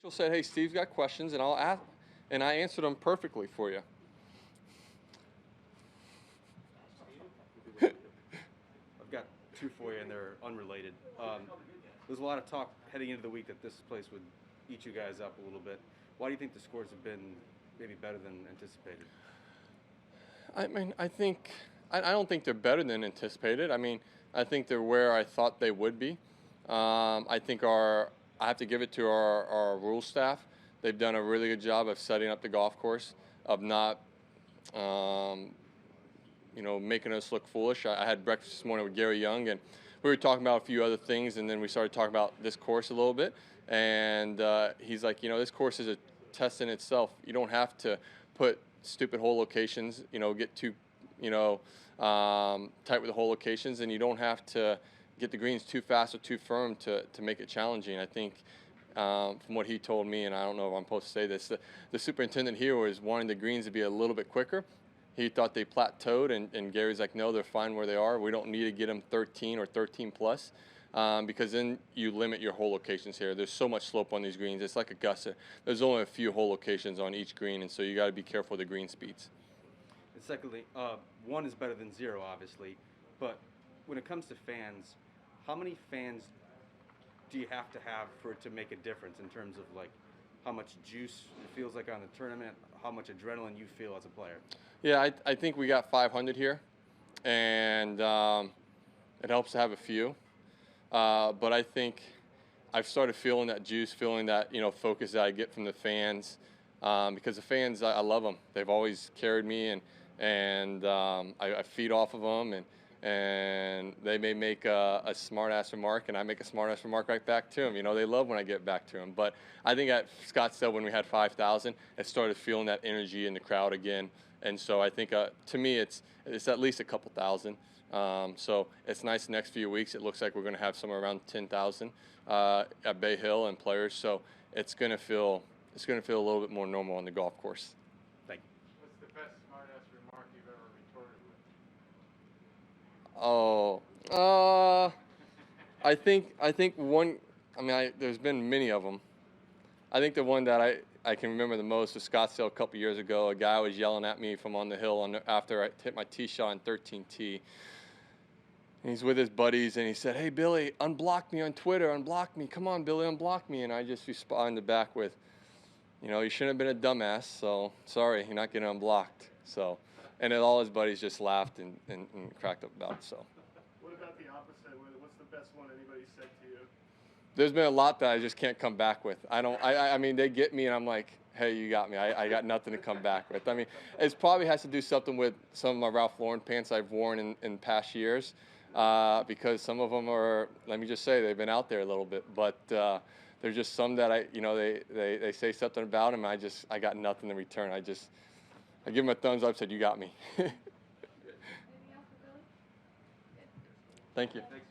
Horschel said, "Hey, Steve's got questions, and I'll ask," and I answered them perfectly for you. I've got two for you, and they're unrelated. There's a lot of talk heading into the week that this place would eat you guys up a little bit. Why do you think the scores have been maybe better than anticipated? I mean, I don't think they're better than anticipated. I mean, I think they're where I thought they would be. I think I have to give it to our rules staff. They've done a really good job of setting up the golf course, of not, making us look foolish. I had breakfast this morning with Gary Young, and we were talking about a few other things, and then we started talking about this course a little bit. And he's like, this course is a test in itself. You don't have to put stupid hole locations, get too, tight with the hole locations, and you don't have to get the greens too fast or too firm to make it challenging. I think from what he told me, and I don't know if I'm supposed to say this, the superintendent here was wanting the greens to be a little bit quicker. He thought they plateaued, and Gary's like, no, they're fine where they are. We don't need to get them 13 or 13 plus, because then you limit your hole locations here. There's so much slope on these greens. It's like Augusta. There's only a few hole locations on each green, and so you got to be careful of the green speeds. And secondly, one is better than zero, obviously, but when it comes to fans, how many fans do you have to have for it to make a difference in terms of like how much juice it feels like on the tournament, how much adrenaline you feel as a player? Yeah, I think we got 500 here, and it helps to have a few. But I think I've started feeling that juice, feeling that focus that I get from the fans, because the fans, I love them. They've always carried me, and I feed off of them, and they may make a smart-ass remark, and I make a smart-ass remark right back to them. They love when I get back to them. But I think at Scottsdale, when we had 5,000, I started feeling that energy in the crowd again. And so I think, to me, it's at least a couple thousand. So it's nice the next few weeks. It looks like we're going to have somewhere around 10,000 at Bay Hill and players. So it's going to feel a little bit more normal on the golf course. Thank you. What's the best smart-ass remark you've ever retorted Oh, I think one. I mean, there's been many of them. I think the one that I can remember the most was Scottsdale a couple years ago. A guy was yelling at me from on the hill after I hit my tee shot on 13T. And he's with his buddies, and he said, "Hey, Billy, unblock me on Twitter. Unblock me. Come on, Billy, unblock me." And I just responded back with, you shouldn't have been a dumbass, so sorry, you're not getting unblocked. So, and then all his buddies just laughed and cracked up about it. So. What about the opposite? What's the best one anybody said to you? There's been a lot that I just can't come back with. I mean, they get me, and I'm like, hey, you got me. I got nothing to come back with. I mean, it probably has to do something with some of my Ralph Lauren pants I've worn in past years, because some of them are, let me just say, they've been out there a little bit. But there's just some that they say something about them, and I got nothing in return. I give them a thumbs up, said, you got me. Thank you. Thanks.